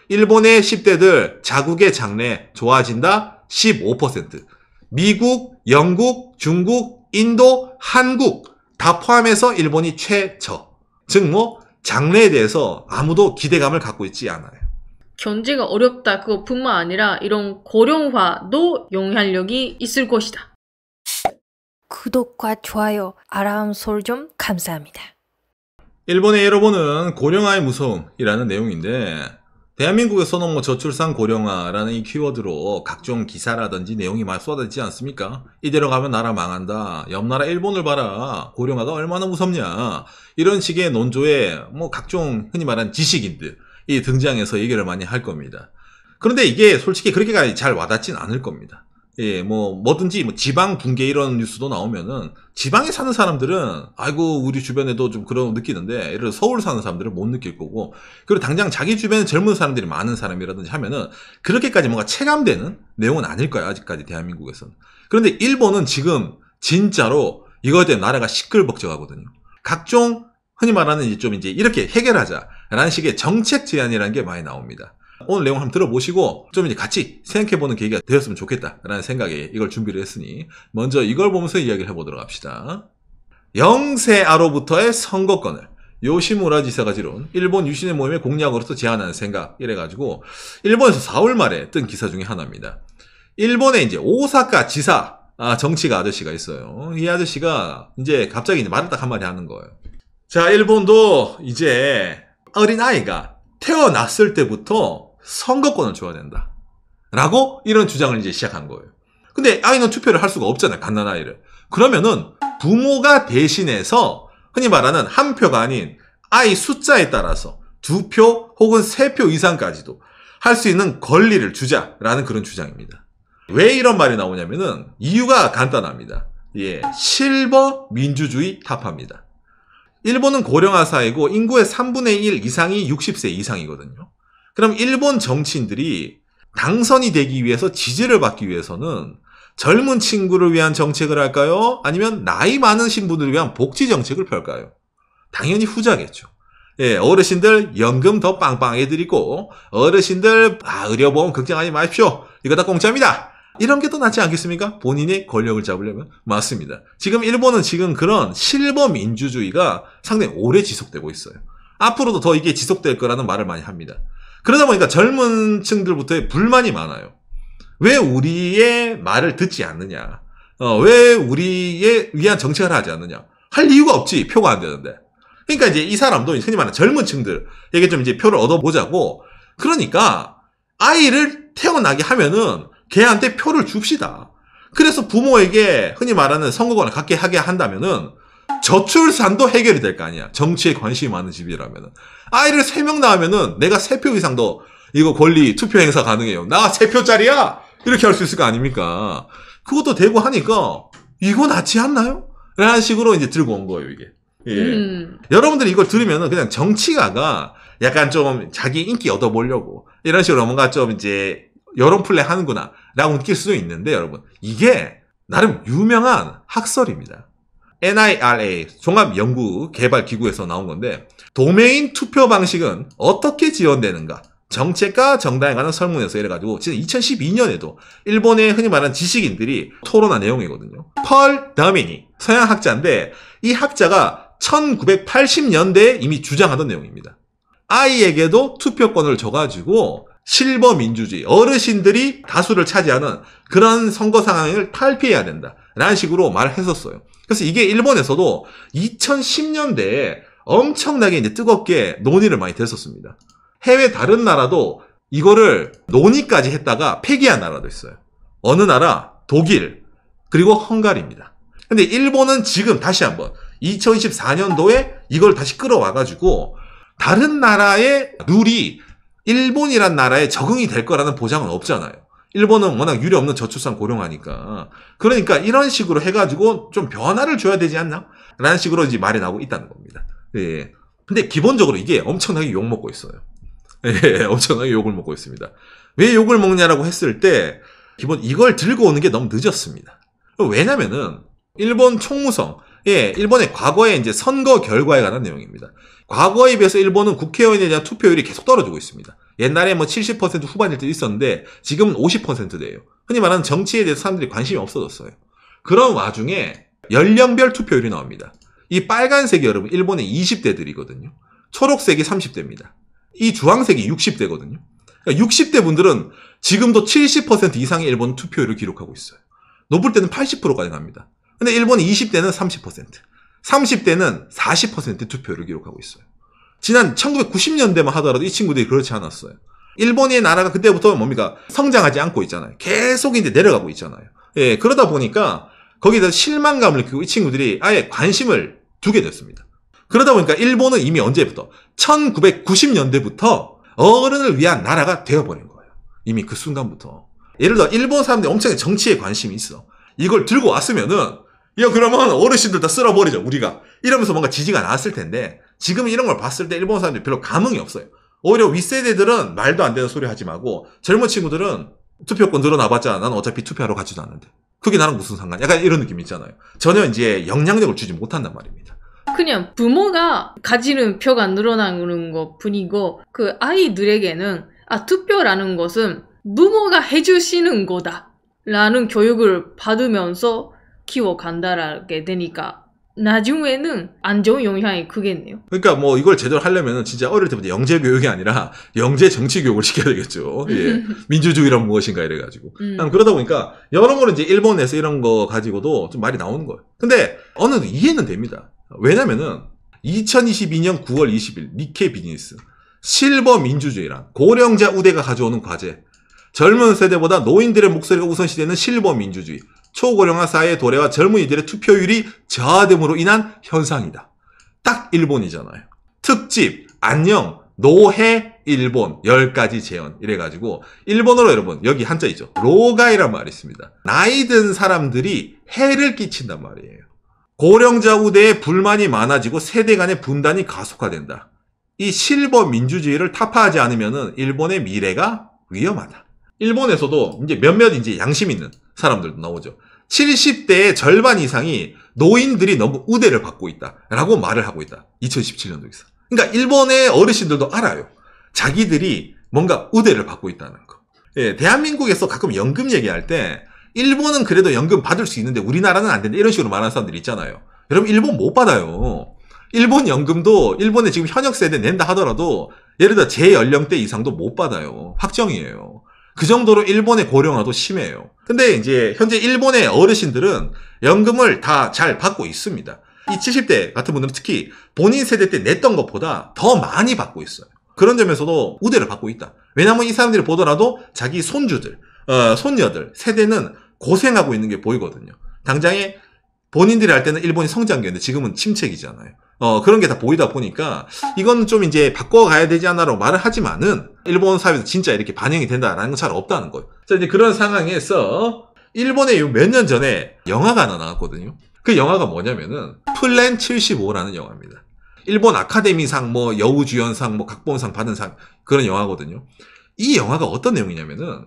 일본의 10대들 자국의 장래 좋아진다 15%. 미국, 영국, 중국, 인도, 한국 다 포함해서 일본이 최저. 즉 장래에 대해서 아무도 기대감을 갖고 있지 않아요. 경제가 어렵다 그것뿐만 아니라 이런 고령화도 영향력이 있을 것이다. 구독과 좋아요, 알람 설정 감사합니다. 일본의 여러분은 고령화의 무서움이라는 내용인데 대한민국에서는 저출산 고령화라는 이 키워드로 각종 기사라든지 내용이 많이 쏟아지지 않습니까? 이대로 가면 나라 망한다. 옆 나라 일본을 봐라. 고령화가 얼마나 무섭냐. 이런 식의 논조에 각종 흔히 말하는 지식인들이 등장해서 얘기를 많이 할 겁니다. 그런데 이게 솔직히 그렇게까지 잘 와닿진 않을 겁니다. 예, 뭐든지 지방 붕괴 이런 뉴스도 나오면은 지방에 사는 사람들은 아이고 우리 주변에도 좀 그런 느끼는데 예를 들어 서울 사는 사람들은 못 느낄 거고 그리고 당장 자기 주변에 젊은 사람들이 많은 사람이라든지 하면은 그렇게까지 뭔가 체감되는 내용은 아닐 거야 아직까지 대한민국에서는. 그런데 일본은 지금 진짜로 이거에 대해 나라가 시끌벅적하거든요. 각종 흔히 말하는 이제 이렇게 해결하자라는 식의 정책 제안이라는 게 많이 나옵니다. 오늘 내용 한번 들어보시고 좀 이제 같이 생각해보는 계기가 되었으면 좋겠다라는 생각에 이걸 준비를 했으니 먼저 이걸 보면서 이야기를 해보도록 합시다. 영세아로부터의 선거권을 요시무라 지사가 지른 일본 유신의 모임의 공약으로서 제안하는 생각 이래가지고 일본에서 4월 말에 뜬 기사 중에 하나입니다. 일본에 이제 오사카 지사 정치가 아저씨가 있어요. 이 아저씨가 이제 갑자기 말을 딱 한마디 하는 거예요. 자, 일본도 이제 어린아이가 태어났을 때부터 선거권을 줘야 된다. 라고 이런 주장을 이제 시작한 거예요. 근데 아이는 투표를 할 수가 없잖아요. 갓난아이를. 그러면은 부모가 대신해서 흔히 말하는 한 표가 아닌 아이 숫자에 따라서 2표 혹은 3표 이상까지도 할 수 있는 권리를 주자라는 그런 주장입니다. 왜 이런 말이 나오냐면은 이유가 간단합니다. 예, 실버 민주주의 타파입니다. 일본은 고령화 사회고 인구의 3분의 1 이상이 60세 이상이거든요. 그럼 일본 정치인들이 당선이 되기 위해서 지지를 받기 위해서는 젊은 친구를 위한 정책을 할까요? 아니면 나이 많으신 분들을 위한 복지 정책을 펼까요? 당연히 후자겠죠. 예, 어르신들 연금 더 빵빵하게 드리고 어르신들 의료보험 걱정하지 마십시오. 이거 다 공짜입니다. 이런 게 더 낫지 않겠습니까? 본인이 권력을 잡으려면. 맞습니다. 지금 일본은 그런 실버 민주주의가 상당히 오래 지속되고 있어요. 앞으로도 더 이게 지속될 거라는 말을 많이 합니다. 그러다 보니까 젊은 층들부터의 불만이 많아요. 왜 우리의 말을 듣지 않느냐? 왜 우리에 위한 정책을 하지 않느냐? 할 이유가 없지. 표가 안 되는데. 그러니까 이제 이 사람도 흔히 말하는 젊은 층들에게 좀 이제 표를 얻어보자고. 그러니까 아이를 태어나게 하면은 걔한테 표를 줍시다. 그래서 부모에게 흔히 말하는 선거권을 갖게 하게 한다면은 저출산도 해결이 될 거 아니야. 정치에 관심이 많은 집이라면은. 아이를 3명 낳으면은 내가 3표 이상 더 이거 권리 투표 행사 가능해요. 나 3표짜리야! 이렇게 할 수 있을 거 아닙니까? 그것도 되고 하니까 이거 낫지 않나요? 라는 식으로 이제 들고 온 거예요, 이게. 예. 여러분들이 이걸 들으면은 그냥 정치가가 약간 좀 자기 인기 얻어보려고 이런 식으로 뭔가 좀 이제 여론 플레이 하는구나 라고 느낄 수도 있는데 여러분 이게 나름 유명한 학설입니다. NIRA 종합연구개발기구에서 나온 건데 도메인 투표 방식은 어떻게 지원되는가 정책과 정당에 관한 설문에서 이래가지고 진짜 2012년에도 일본의 흔히 말하는 지식인들이 토론한 내용이거든요. 펄 더미니 서양 학자인데 이 학자가 1980년대에 이미 주장하던 내용입니다. 아이에게도 투표권을 줘가지고 실버 민주주의, 어르신들이 다수를 차지하는 그런 선거 상황을 탈피해야 된다 라는 식으로 말을 했었어요. 그래서 이게 일본에서도 2010년대에 엄청나게 이제 뜨겁게 논의를 많이 됐었습니다. 해외 다른 나라도 이거를 논의까지 했다가 폐기한 나라도 있어요. 어느 나라? 독일, 그리고 헝가리입니다. 근데 일본은 지금 다시 한번 2024년도에 이걸 다시 끌어와가지고 다른 나라의 룰이 일본이란 나라에 적응이 될 거라는 보장은 없잖아요. 일본은 워낙 유례 없는 저출산 고령화니까. 그러니까 이런 식으로 해가지고 좀 변화를 줘야 되지 않나? 라는 식으로 이제 말이 나오고 있다는 겁니다. 예. 근데 기본적으로 이게 엄청나게 욕먹고 있어요. 예, 엄청나게 욕을 먹고 있습니다. 왜 욕을 먹냐라고 했을 때, 기본 이걸 들고 오는 게 너무 늦었습니다. 왜냐면은, 일본 총무성, 예, 일본의 과거의 이제 선거 결과에 관한 내용입니다. 과거에 비해서 일본은 국회의원에 대한 투표율이 계속 떨어지고 있습니다. 옛날에 뭐 70% 후반일 때 있었는데 지금은 50%대예요. 흔히 말하는 정치에 대해서 사람들이 관심이 없어졌어요. 그런 와중에 연령별 투표율이 나옵니다. 이 빨간색이 여러분 일본의 20대들이거든요. 초록색이 30대입니다. 이 주황색이 60대거든요. 그러니까 60대 분들은 지금도 70% 이상의 일본 투표율을 기록하고 있어요. 높을 때는 80%까지 갑니다. 근데 일본이 20대는 30%, 30대는 40% 투표율을 기록하고 있어요. 지난 1990년대만 하더라도 이 친구들이 그렇지 않았어요. 일본의 나라가 그때부터 뭡니까? 성장하지 않고 있잖아요. 계속 이제 내려가고 있잖아요. 예, 그러다 보니까 거기다 실망감을 느끼고 이 친구들이 아예 관심을 두게 됐습니다. 그러다 보니까 일본은 이미 언제부터? 1990년대부터 어른을 위한 나라가 되어버린 거예요. 이미 그 순간부터. 예를 들어 일본 사람들이 엄청 정치에 관심이 있어. 이걸 들고 왔으면은 야 그러면 어르신들 다 쓸어버리자 우리가. 이러면서 뭔가 지지가 나왔을 텐데 지금 이런 걸 봤을 때 일본 사람들이 별로 감흥이 없어요. 오히려 윗세대들은 말도 안 되는 소리 하지 말고 젊은 친구들은 투표권 늘어나봤자 난 어차피 투표하러 가지도 않는데 그게 나랑 무슨 상관? 약간 이런 느낌 있잖아요. 전혀 이제 영향력을 주지 못한단 말입니다. 그냥 부모가 가지는 표가 늘어나는 것 뿐이고 그 아이들에게는 투표라는 것은 부모가 해주시는 거다라는 교육을 받으면서 키워간다라게 되니까 나중에는 안 좋은 영향이 크겠네요. 그러니까 뭐 이걸 제대로 하려면 진짜 어릴 때부터 영재 교육이 아니라 영재 정치 교육을 시켜야 되겠죠. 예. 민주주의란 무엇인가 이래가지고. 그러다 보니까 여러모로 이제 일본에서 이런 거 가지고도 좀 말이 나오는 거예요. 근데 어느 정도 이해는 됩니다. 왜냐면은 2022년 9월 20일 니케 비즈니스 실버 민주주의란 고령자 우대가 가져오는 과제. 젊은 세대보다 노인들의 목소리가 우선시되는 실버 민주주의. 초고령화 사회의 도래와 젊은이들의 투표율이 저하됨으로 인한 현상이다. 딱 일본이잖아요. 특집, 안녕, 노해, 일본, 10가지 제언. 이래가지고, 일본어로 여러분, 여기 한자 있죠. 로가이란 말이 있습니다. 나이 든 사람들이 해를 끼친단 말이에요. 고령자 우대에 불만이 많아지고 세대 간의 분단이 가속화된다. 이 실버 민주주의를 타파하지 않으면은 일본의 미래가 위험하다. 일본에서도 이제 몇몇 이제 양심 있는 사람들도 나오죠. 70대의 절반 이상이 노인들이 너무 우대를 받고 있다라고 말을 하고 있다. 2017년도에서. 그러니까 일본의 어르신들도 알아요. 자기들이 뭔가 우대를 받고 있다는 거. 예, 대한민국에서 가끔 연금 얘기할 때 일본은 그래도 연금 받을 수 있는데 우리나라는 안 된다. 이런 식으로 말하는 사람들 있잖아요. 여러분 일본 못 받아요. 일본 연금도 일본에 지금 현역 세대 낸다 하더라도 예를 들어 제 연령대 이상도 못 받아요. 확정이에요. 그 정도로 일본의 고령화도 심해요. 근데 이제 현재 일본의 어르신들은 연금을 다 잘 받고 있습니다. 이 70대 같은 분들은 특히 본인 세대 때 냈던 것보다 더 많이 받고 있어요. 그런 점에서도 우대를 받고 있다. 왜냐하면 이 사람들이 보더라도 자기 손주들, 손녀들 세대는 고생하고 있는 게 보이거든요. 당장에 본인들이 할 때는 일본이 성장기였는데 지금은 침체기잖아요. 그런 게 다 보이다 보니까 이건 좀 이제 바꿔가야 되지 않나라고 말을 하지만은 일본 사회에서 진짜 이렇게 반영이 된다라는 건 잘 없다는 거예요. 자, 이제 그런 상황에서 일본에 몇 년 전에 영화가 하나 나왔거든요. 그 영화가 뭐냐면은 플랜 75라는 영화입니다. 일본 아카데미상, 뭐 여우주연상, 뭐 각본상 받은 상 그런 영화거든요. 이 영화가 어떤 내용이냐면은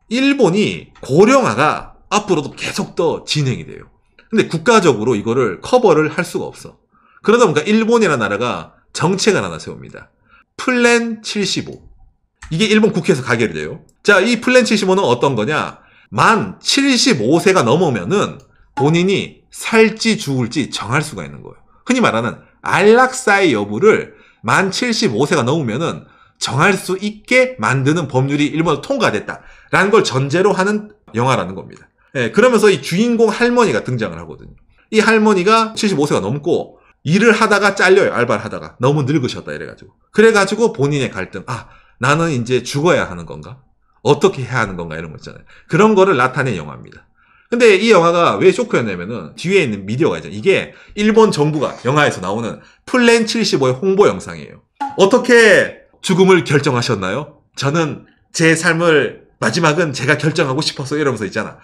일본이 고령화가 앞으로도 계속 더 진행이 돼요. 근데 국가적으로 이거를 커버를 할 수가 없어. 그러다 보니까 일본이라는 나라가 정책을 하나 세웁니다. 플랜 75. 이게 일본 국회에서 가결이 돼요. 자, 이 플랜 75는 어떤 거냐? 만 75세가 넘으면은 본인이 살지 죽을지 정할 수가 있는 거예요. 흔히 말하는 안락사의 여부를 만 75세가 넘으면은 정할 수 있게 만드는 법률이 일본으로 통과됐다라는 걸 전제로 하는 영화라는 겁니다. 예, 그러면서 이 주인공 할머니가 등장을 하거든요. 이 할머니가 75세가 넘고 일을 하다가 잘려요. 알바를 하다가. 너무 늙으셨다 이래가지고. 그래가지고 본인의 갈등. 나는 이제 죽어야 하는 건가? 어떻게 해야 하는 건가? 이런 거 있잖아요. 그런 거를 나타낸 영화입니다. 근데 이 영화가 왜 쇼크였냐면은 뒤에 있는 미디어가 있잖아요. 이게 일본 정부가 영화에서 나오는 플랜 75의 홍보 영상이에요. 어떻게 죽음을 결정하셨나요? 저는 제 삶을 마지막은 제가 결정하고 싶어서 이러면서 있잖아.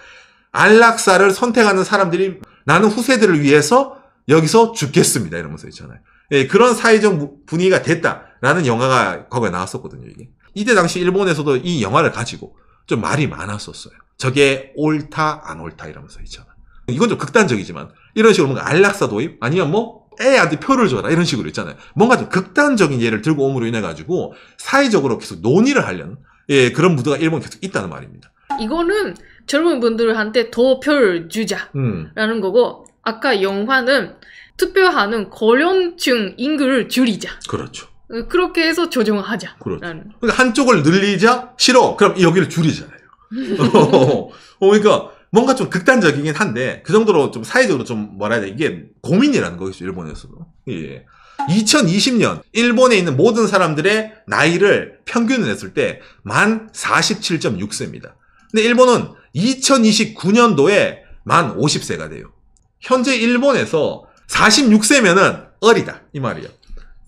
안락사를 선택하는 사람들이 나는 후세들을 위해서 여기서 죽겠습니다. 이러면서 있잖아요. 예, 그런 사회적 분위기가 됐다라는 영화가 과거에 나왔었거든요. 이게. 이때 당시 일본에서도 이 영화를 가지고 좀 말이 많았었어요. 저게 옳다 안 옳다 이러면서 있잖아. 이건 좀 극단적이지만 이런 식으로 뭔가 안락사 도입 아니면 뭐 애한테 표를 줘라 이런 식으로 있잖아요. 뭔가 좀 극단적인 예를 들고 옴으로 인해 가지고 사회적으로 계속 논의를 하려는 예, 그런 무드가 일본에 계속 있다는 말입니다. 이거는 젊은 분들한테 더 표를 주자라는 거고, 아까 영화는 투표하는 고령층 인구를 줄이자. 그렇죠. 그렇게 해서 조정하자. 그렇죠. 그러니까 한쪽을 늘리자 싫어. 그럼 여기를 줄이잖아요. 그러니까 뭔가 좀 극단적이긴 한데 그 정도로 좀 사회적으로 좀 뭐라 해야 돼 이게 고민이라는 거겠죠 일본에서도. 예. 2020년 일본에 있는 모든 사람들의 나이를 평균을 했을 때 만 47.6세입니다. 근데 일본은 2029년도에 만 50세가 돼요. 현재 일본에서 46세면은 어리다 이 말이에요.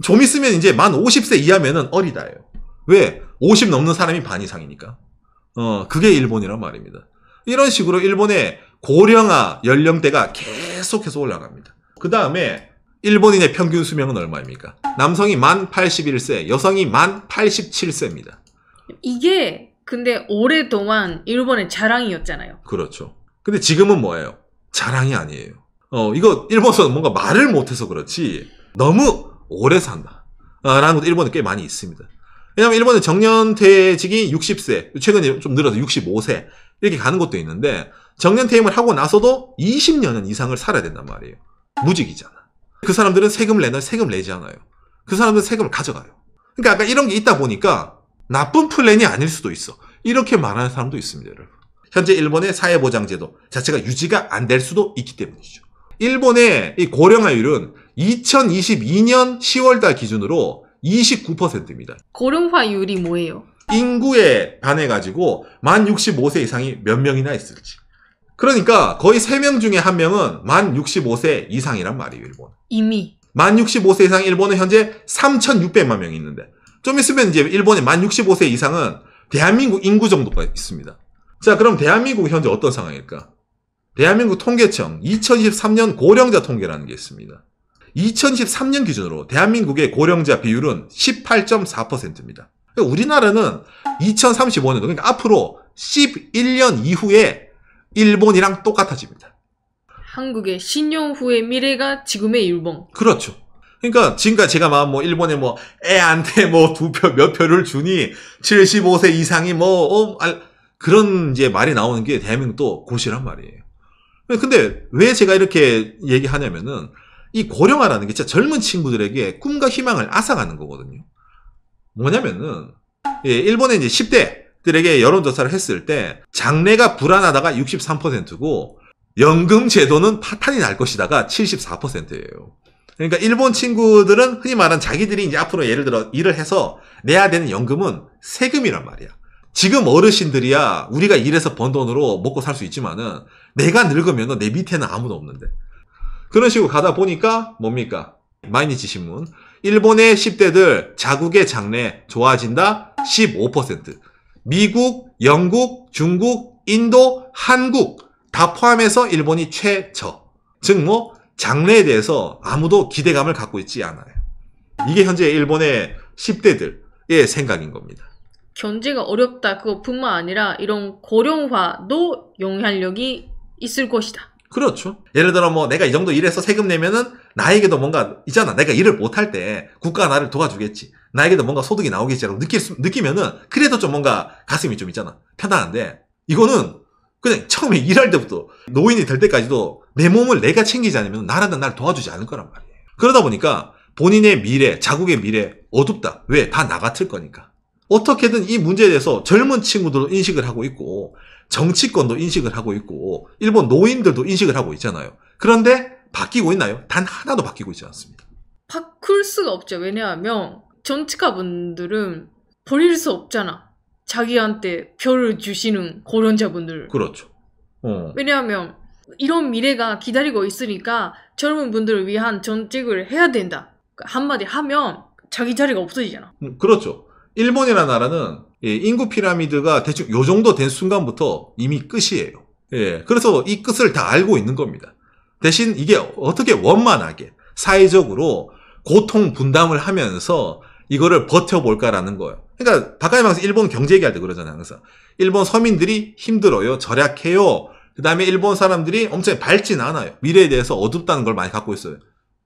좀 있으면 이제 만 50세 이하면은 어리다예요. 왜? 50 넘는 사람이 반 이상이니까. 그게 일본이란 말입니다. 이런 식으로 일본의 고령화 연령대가 계속해서 올라갑니다. 그 다음에 일본인의 평균 수명은 얼마입니까? 남성이 만 81세, 여성이 만 87세입니다. 이게 근데 오랫동안 일본의 자랑이었잖아요. 그렇죠. 근데 지금은 뭐예요? 자랑이 아니에요. 이거 일본에서는 뭔가 말을 못해서 그렇지 너무 오래 산다 라는 것도 일본에 꽤 많이 있습니다. 왜냐면 일본은 정년퇴직이 60세, 최근에 좀 늘어서 65세 이렇게 가는 것도 있는데 정년퇴임을 하고 나서도 20년은 이상을 살아야 된단 말이에요. 무직이잖아. 그 사람들은 세금을 내나 세금을 내지 않아요. 그 사람들은 세금을 가져가요. 그러니까 아까 이런 게 있다 보니까 나쁜 플랜이 아닐 수도 있어. 이렇게 말하는 사람도 있습니다, 여러분. 현재 일본의 사회보장제도 자체가 유지가 안 될 수도 있기 때문이죠. 일본의 이 고령화율은 2022년 10월달 기준으로 29%입니다. 고령화율이 뭐예요? 인구에 반해가지고 만 65세 이상이 몇 명이나 있을지. 그러니까 거의 3명 중에 1명은 만 65세 이상이란 말이에요, 일본. 이미. 만 65세 이상 일본은 현재 3,600만 명이 있는데 좀 있으면 이제 일본의 만 65세 이상은 대한민국 인구 정도가 있습니다. 자, 그럼 대한민국 현재 어떤 상황일까? 대한민국 통계청 2023년 고령자 통계라는 게 있습니다. 2023년 기준으로 대한민국의 고령자 비율은 18.4%입니다. 그러니까 우리나라는 2035년도, 그러니까 앞으로 11년 이후에 일본이랑 똑같아집니다. 한국의 10년 후의 미래가 지금의 일본. 그렇죠. 그러니까 지금까지 제가 뭐 일본에 뭐 애한테 뭐 몇 표를 주니 75세 이상이 그런 이제 말이 나오는 게 대한민국도 고시란 말이에요. 근데 왜 제가 이렇게 얘기하냐면은 이 고령화라는 게 진짜 젊은 친구들에게 꿈과 희망을 앗아가는 거거든요. 뭐냐면은 일본의 이제 10대들에게 여론조사를 했을 때 장래가 불안하다가 63%고 연금 제도는 파탄이 날 것이다가 74%예요. 그러니까 일본 친구들은 흔히 말하는 자기들이 이제 앞으로 예를 들어 일을 해서 내야 되는 연금은 세금이란 말이야. 지금 어르신들이야 우리가 일해서 번 돈으로 먹고 살 수 있지만은 내가 늙으면 내 밑에는 아무도 없는데. 그런 식으로 가다 보니까 뭡니까? 마이니치 신문. 일본의 10대들 자국의 장래 좋아진다 15%. 미국, 영국, 중국, 인도, 한국 다 포함해서 일본이 최저. 즉 장래에 대해서 아무도 기대감을 갖고 있지 않아요. 이게 현재 일본의 10대들의 생각인 겁니다. 경제가 어렵다 그것뿐만 아니라 이런 고령화도 영향력이 있을 것이다. 그렇죠. 예를 들어 내가 이 정도 일해서 세금 내면은 나에게도 뭔가 있잖아. 내가 일을 못할 때 국가가 나를 도와주겠지. 나에게도 뭔가 소득이 나오겠지라고 느끼면은 그래도 좀 뭔가 가슴이 좀 있잖아. 편안한데 이거는 그냥 처음에 일할 때부터 노인이 될 때까지도 내 몸을 내가 챙기지 않으면 나라는 날 도와주지 않을 거란 말이에요. 그러다 보니까 본인의 미래, 자국의 미래 어둡다. 왜? 다 나 같을 거니까. 어떻게든 이 문제에 대해서 젊은 친구들도 인식을 하고 있고 정치권도 인식을 하고 있고 일본 노인들도 인식을 하고 있잖아요. 그런데 바뀌고 있나요? 단 하나도 바뀌고 있지 않습니다. 바꿀 수가 없죠. 왜냐하면 정치가분들은 버릴 수 없잖아. 자기한테 표를 주시는 고령자분들. 그렇죠. 왜냐하면 이런 미래가 기다리고 있으니까 젊은 분들을 위한 정책을 해야 된다. 한마디 하면 자기 자리가 없어지잖아. 그렇죠. 일본이라는 나라는 인구 피라미드가 대충 요 정도 된 순간부터 이미 끝이에요. 그래서 이 끝을 다 알고 있는 겁니다. 대신 이게 어떻게 원만하게 사회적으로 고통 분담을 하면서 이거를 버텨볼까라는 거예요. 그러니까 바깥에서 일본 경제 얘기할 때 그러잖아요. 항상 일본 서민들이 힘들어요. 절약해요. 그 다음에 일본 사람들이 엄청 밝진 않아요. 미래에 대해서 어둡다는 걸 많이 갖고 있어요.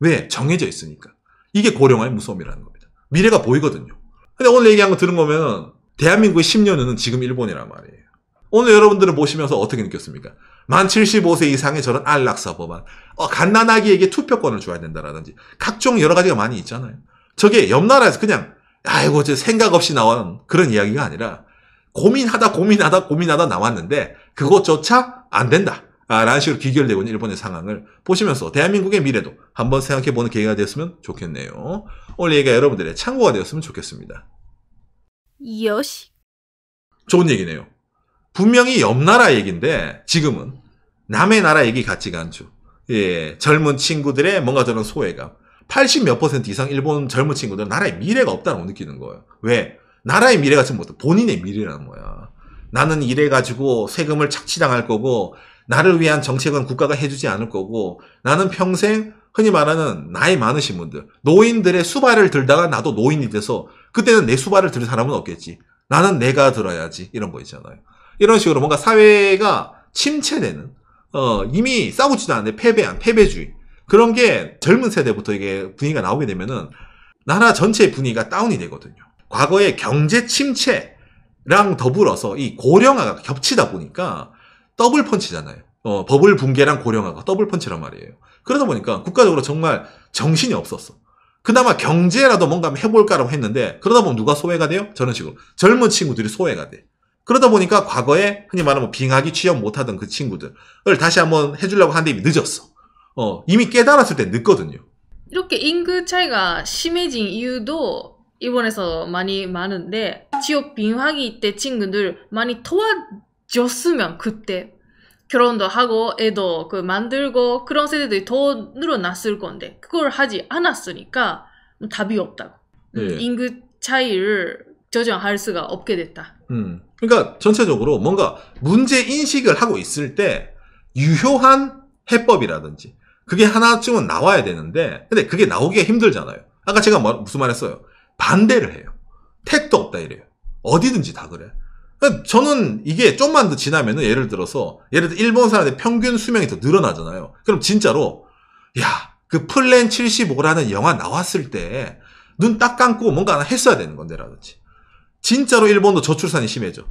왜? 정해져 있으니까. 이게 고령화의 무서움이라는 겁니다. 미래가 보이거든요. 근데 오늘 얘기한 거 들은 거면 대한민국의 10년 후는 지금 일본이란 말이에요. 오늘 여러분들을 보시면서 어떻게 느꼈습니까? 만 75세 이상의 저런 안락사 법안, 갓난아기에게 투표권을 줘야 된다라든지 각종 여러 가지가 많이 있잖아요. 저게 옆 나라에서 그냥 아이고 저 생각 없이 나온 그런 이야기가 아니라 고민하다 나왔는데 그것조차 안 된다 라는 식으로 귀결되고 있는 일본의 상황을 보시면서 대한민국의 미래도 한번 생각해보는 계기가 되었으면 좋겠네요. 오늘 얘기가 여러분들의 참고가 되었으면 좋겠습니다. 요시. 좋은 얘기네요. 분명히 옆 나라 얘기인데 지금은 남의 나라 얘기 같지가 않죠. 예, 젊은 친구들의 뭔가 저런 소외감. 80몇 % 이상 일본 젊은 친구들은 나라의 미래가 없다고 느끼는 거예요. 왜? 나라의 미래가 지금 뭐다? 본인의 미래라는 거야. 나는 이래가지고 세금을 착취당할 거고 나를 위한 정책은 국가가 해주지 않을 거고 나는 평생 흔히 말하는 나이 많으신 분들 노인들의 수발을 들다가 나도 노인이 돼서 그때는 내 수발을 들 사람은 없겠지. 나는 내가 들어야지. 이런 거 있잖아요. 이런 식으로 뭔가 사회가 침체되는 이미 싸우지도 않는데 패배한 패배주의 그런 게 젊은 세대부터 이게 분위기가 나오게 되면은 나라 전체의 분위기가 다운이 되거든요. 과거의 경제 침체랑 더불어서 이 고령화가 겹치다 보니까 더블 펀치잖아요. 버블 붕괴랑 고령화가 더블 펀치란 말이에요. 그러다 보니까 국가적으로 정말 정신이 없었어. 그나마 경제라도 뭔가 해볼까라고 했는데 그러다 보면 누가 소외가 돼요? 저런 식으로 젊은 친구들이 소외가 돼. 그러다 보니까 과거에 흔히 말하면 빙하기 취업 못하던 그 친구들을 다시 한번 해주려고 하는데 이미 늦었어. 이미 깨달았을 때 늦거든요. 이렇게 인구 차이가 심해진 이유도 일본에서 많이 많은데 취업 빙하기 때 친구들 많이 도와줬으면 그때 결혼도 하고 애도 만들고 그런 세대들이 더 늘어났을 건데 그걸 하지 않았으니까 답이 없다고. 예. 인구 차이를 조정할 수가 없게 됐다. 그러니까 전체적으로 뭔가 문제 인식을 하고 있을 때 유효한 해법이라든지 그게 하나쯤은 나와야 되는데 근데 그게 나오기가 힘들잖아요. 아까 제가 무슨 말 했어요? 반대를 해요. 택도 없다 이래요. 어디든지 다 그래. 그러니까 저는 이게 좀만 더 지나면은 예를 들어 일본 사람들의 평균 수명이 더 늘어나잖아요. 그럼 진짜로 그 플랜 75라는 영화 나왔을 때 눈 딱 감고 뭔가 하나 했어야 되는 건데라든지 진짜로 일본도 저출산이 심해져.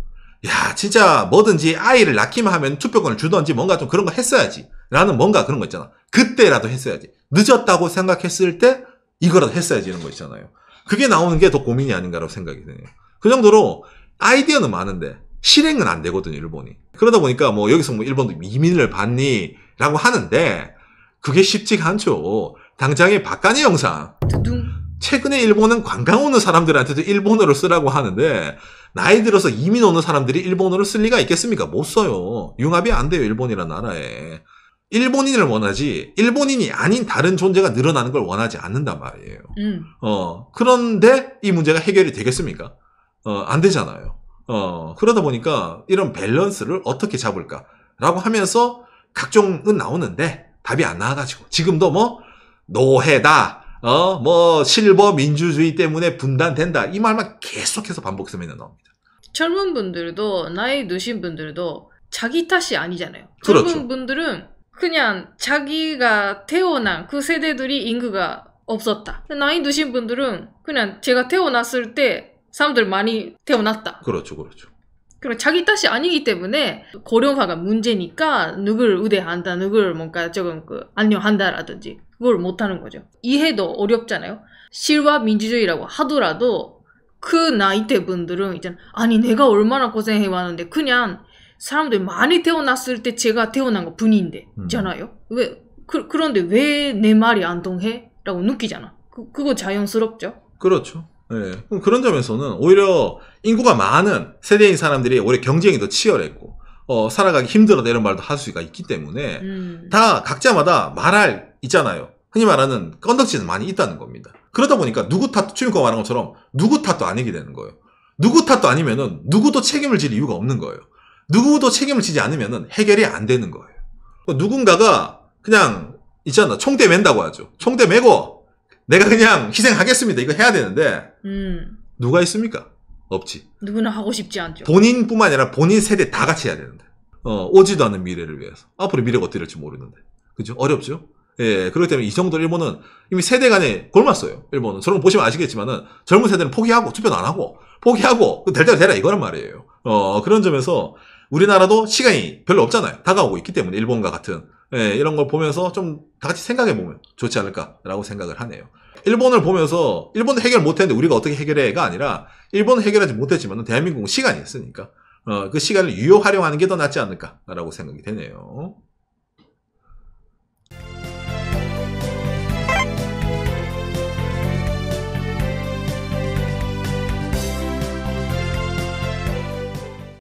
진짜 뭐든지 아이를 낳기만 하면 투표권을 주던지 뭔가 좀 그런 거 했어야지. 라는 뭔가 그런 거 있잖아. 그때라도 했어야지. 늦었다고 생각했을 때 이거라도 했어야지 이런 거 있잖아요. 그게 나오는 게 더 고민이 아닌가라고 생각이 드네요. 그 정도로 아이디어는 많은데 실행은 안 되거든요, 일본이. 그러다 보니까 여기서 일본도 이민을 받니? 라고 하는데 그게 쉽지가 않죠. 당장의 박간의 영상. 두둥. 최근에 일본은 관광 오는 사람들한테도 일본어를 쓰라고 하는데 나이 들어서 이민 오는 사람들이 일본어를 쓸 리가 있겠습니까? 못 써요. 융합이 안 돼요. 일본이란 나라에. 일본인을 원하지 일본인이 아닌 다른 존재가 늘어나는 걸 원하지 않는단 말이에요. 그런데 이 문제가 해결이 되겠습니까? 안 되잖아요. 그러다 보니까 이런 밸런스를 어떻게 잡을까라고 하면서 각종은 나오는데 답이 안 나와가지고 지금도 노예다. 실버 민주주의 때문에 분단된다. 이 말만 계속해서 반복해서 맨날 나옵니다. 젊은 분들도 나이 드신 분들도 자기 탓이 아니잖아요. 그렇죠. 젊은 분들은 그냥 자기가 태어난 그 세대들이 인구가 없었다. 나이 드신 분들은 그냥 제가 태어났을 때 사람들 많이 태어났다. 그렇죠. 그리고 자기 탓이 아니기 때문에 고령화가 문제니까 누굴 우대한다, 누굴 뭔가 조금 안녕한다라든지 그걸 못하는 거죠. 이해도 어렵잖아요. 실화 민주주의라고 하더라도 그 나이대 분들은 이제 아니 내가 얼마나 고생해왔는데 그냥 사람들 많이 태어났을 때 제가 태어난 것 뿐인데 있잖아요. 그런데 왜 내 말이 안 통해? 라고 느끼잖아. 그거 자연스럽죠. 그렇죠. 네. 그런 점에서는 오히려 인구가 많은 세대인 사람들이 오히려 경쟁이 더 치열했고 살아가기 힘들어다 이런 말도 할 수가 있기 때문에 다 각자마다 말할 있잖아요. 흔히 말하는 건덕지는 많이 있다는 겁니다. 그러다 보니까 누구 탓도 추임과 말한 것처럼 누구 탓도 아니게 되는 거예요. 누구 탓도 아니면은 누구도 책임을 질 이유가 없는 거예요. 누구도 책임을 지지 않으면은 해결이 안 되는 거예요. 누군가가 그냥 있잖아. 총대 맨다고 하죠. 총대 메고 내가 그냥 희생하겠습니다. 이거 해야 되는데 누가 있습니까? 없지. 누구나 하고 싶지 않죠. 본인뿐만 아니라 본인 세대 다 같이 해야 되는데 오지도 않는 미래를 위해서 앞으로 미래가 어떻게 될지 모르는데 그죠? 어렵죠? 예, 그렇기 때문에 이 정도 일본은 이미 세대 간에 골맞어요. 일본은. 저런 거 보시면 아시겠지만은 젊은 세대는 포기하고 투표도 안 하고 포기하고 될 때가 되라 이거란 말이에요. 그런 점에서 우리나라도 시간이 별로 없잖아요. 다가오고 있기 때문에 일본과 같은 예, 이런 걸 보면서 좀 다 같이 생각해 보면 좋지 않을까라고 생각을 하네요. 일본을 보면서 일본은 해결 못했는데 우리가 어떻게 해결해가 아니라 일본은 해결하지 못했지만 대한민국은 시간이 있으니까 그 시간을 유효 활용하는 게 더 낫지 않을까라고 생각이 되네요.